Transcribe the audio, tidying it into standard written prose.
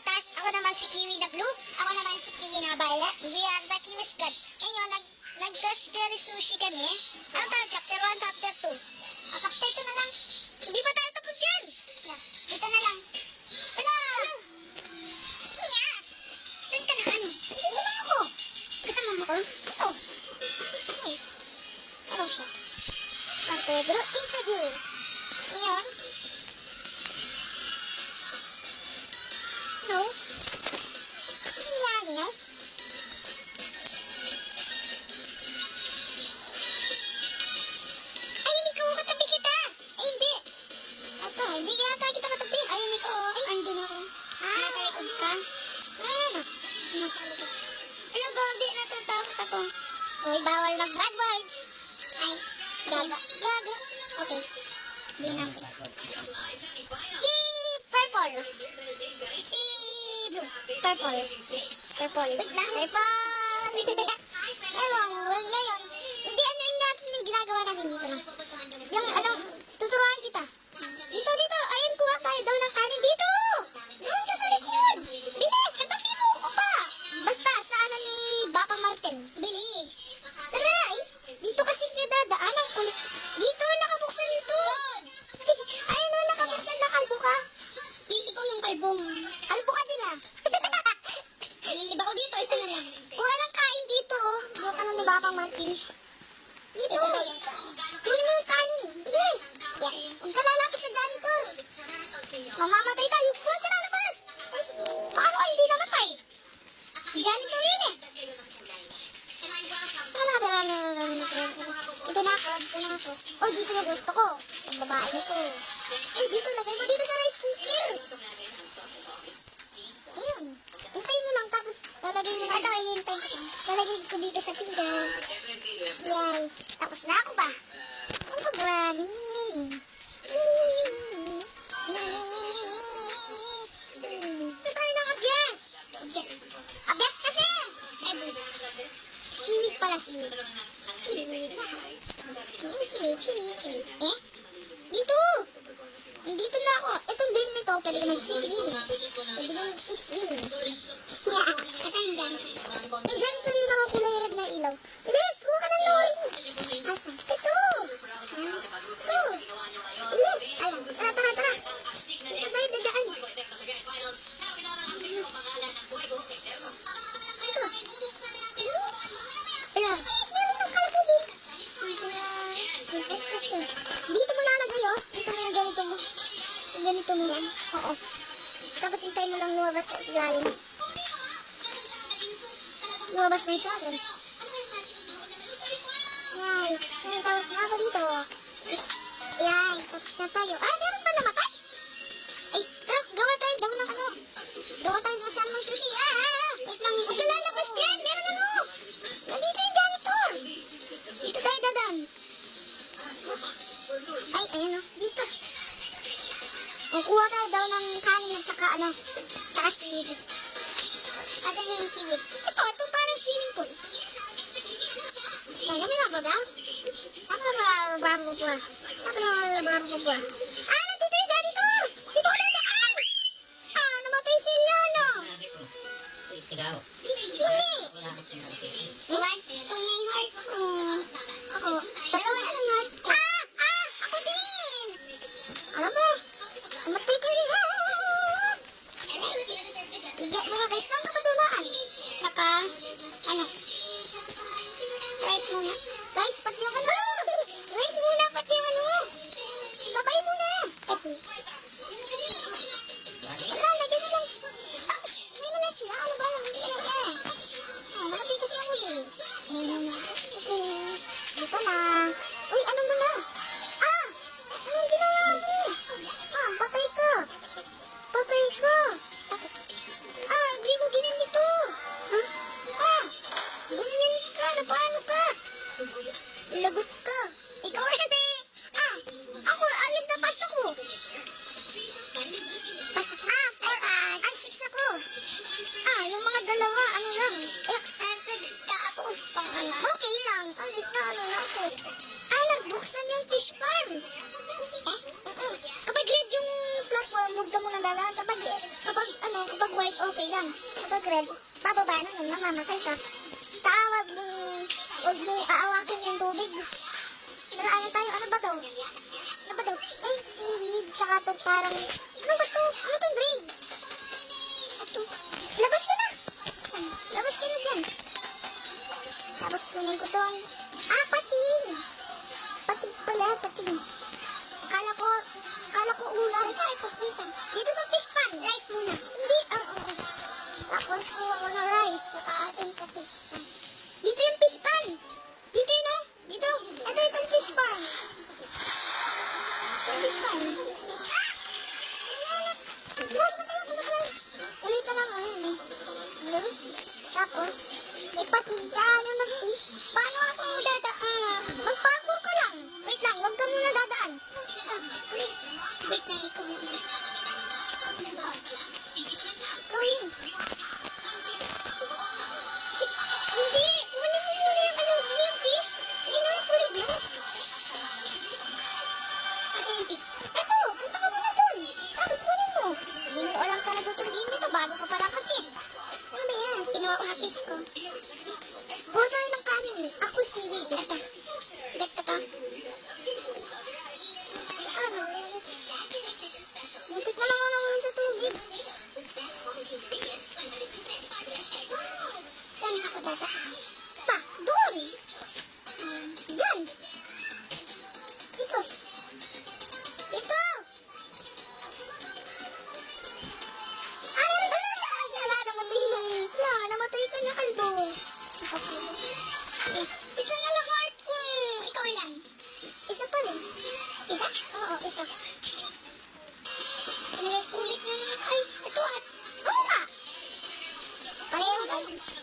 butas. Ako naman si Kiwi na blue. Ako naman si Kiwi na violet. We are the Kiwi Squad. Ngayon, nag-Scary Sushi kami. Ano tayo? Chapter 1, Chapter 2. Chapter 2 na lang. Hindi pa tayo tapos yan. Dito na lang. Wala! Mia! Saan ka na ano? Dito na ako. Kasama mo ko? Ito. Ay. Oh, shucks. San Pedro interview. Ngayon. No. Ano yan yan? Ay, hindi ko katabi kita. Ay, hindi. Ito, hindi yata kita katabi. Ay, hindi ko. Ay, andun ako. Nasa likod ka. Nasa likod. Ano ko, hindi natatakot ako. Uy, bawal mag-bad words. Ay, gaga. Gaga. Okay. Hindi na ako. Si Purple. Si Blue. Purple. Purple. Wait lang. Purple. Ewan, ngayon. Hindi, ano yung natin yung ginagawa natin dito na. Yung ano, tuturuan kita. Dito, dito. Ayun, kuha tayo daw ng kanin dito. Doon ka sa likod. Bilis, katabi mo ko pa. Basta, sa ano ni Baka Martin. Bilis. Tara, dito kasi kadadaan ang kulit. Dito, nakabuksan ito. Ayun, nakabuksan na kalbo ka. Ikaw yung kalbong. Kalbo ka nila. Iba ko dito, isa na lang. Kuha ng kain dito, oh. Yung ano ni Baka Martin. Dito. Kunin mo yung kanin. Bilis. Huwag ka lalapit sa janitor. Mamamatay tayo. Huwag ka lalabas. Paano ka hindi namatay? Janitor yun eh. Ito na ako. Oh, dito na gusto ko. Ang babae nito. Ay, dito. Lagay mo dito sa rice cooker. Ayun. Hintayin mo lang. Tapos, lalagay mo na. Ito, hintayin ko. Lalagay ko dito sa pinggan. Yay. Tapos na ako ba? Ano ka ba? Ito tayo ng abyas. Abyas kasi. Siwit pala, siwit. Siwit. Siwit. Eh? Dito. Dito na ako. Itong drill nito, pwede ko magsiswimming. Pwede ko magsiswimming. Asan yung janitor? Yung janitor yung nakakulay red na ilaw. Bilis, kuha ka ng lori. Asan? Ito. Ito. Bilis. Ayan. Tara, tara. Ito tayo dadaan. Ayan. Meron ng kalbo din. Dito mo lalagay, oh. Dito mo yung ganito mo. Yung ganito mo yan. Oo. Tapos hintay mo lang lumabas sa ilalim. Lumabas na yung sabon. Yay. Tapos na ako dito. Yay. Tapos na tayo. Ah, meron pa namatay? Ay, tara. Gawa tayo daw ng ano. Gawa tayo ng sam ng sushi. Wait lang. Huwag ka lalabas dyan. Meron ano. Nandito yung janitor. Dito tayo dadan. Ay, ayun o. Dito. Kuha tayo daw ng kanin at saka ano. Tsaka seaweed. Asan yung seaweed? Ito parang swimming pool. Kaya may ba? Ako na baro ko ba? Ah, nandito yung janitor! Dito ko dadaan! Ah, namatay sila, no? Sigaw. Hindi! Iwan? Ito niya yung heart ko. Ako. Dalawa na lang heart ko. Ako din! Alam mo, namatay ko rin. Bigyan mo guys, saan ka ba dumaan? Tsaka, ano? Rice muna. Guys, pati yung ano? Rice muna, pati yung ano? Sabay muna. Wala, lagyan mo lang. May na siya. Ano ba? Nakapito siya ko din. Okay. Dito na. Uy, lang. Kapag red, bababa na nun, mamamatay ka. Tsaka wag mong aawakin yung tubig. Pero ano tayo, ano ba daw? Ano ba daw? Ay, seaweed, tsaka to parang, ano ba to? Ano to, gray? Ito, labas ka na. Labas ka na dyan. Tapos kunin ko tong, pating. Pating pala, pating. Kala ko ulam. Ay, papunta. Dito sa fish pan. Rice muna. Hindi, oo. Tapos kuha ko ng rice. Saka atin sa fish pan. Dito yung fish pan. Dito yun, oh. Dito. Ito yung fish pan. Fish pan. Ulit na lang, ano. Tapos, may pating ka, ano ng fish. Paano ako dadaan? Mag-parkour ka lang. Wait lang, huwag ka muna dadaan. Please. Wait lang, ikaw muna. Gawin. Hindi. Kunin mo muna yung fish. Sige na, kulit mo. Ate yung fish. Ito, punta ka muna dun. Tapos kunin mo. Binuolang ka na dutong game nito. Bago ka pa lang kasi. Ano ba yan? Kinuha ko na fish ko. Budol ng kanin eh. Ako seaweed. Ito. Get ito. Ano? Butik na lang ako naman sa tubig. Saan ako dadaan? Pa, doon! Diyan! Dito! Dito! Ay! Namatay ka na, kalbo. Isa na lang, Mark. Ikaw yan. Isa pa rin. Isa? Oo, isa. Sulit na naman. Ay, ito at. Oo nga! Pareho.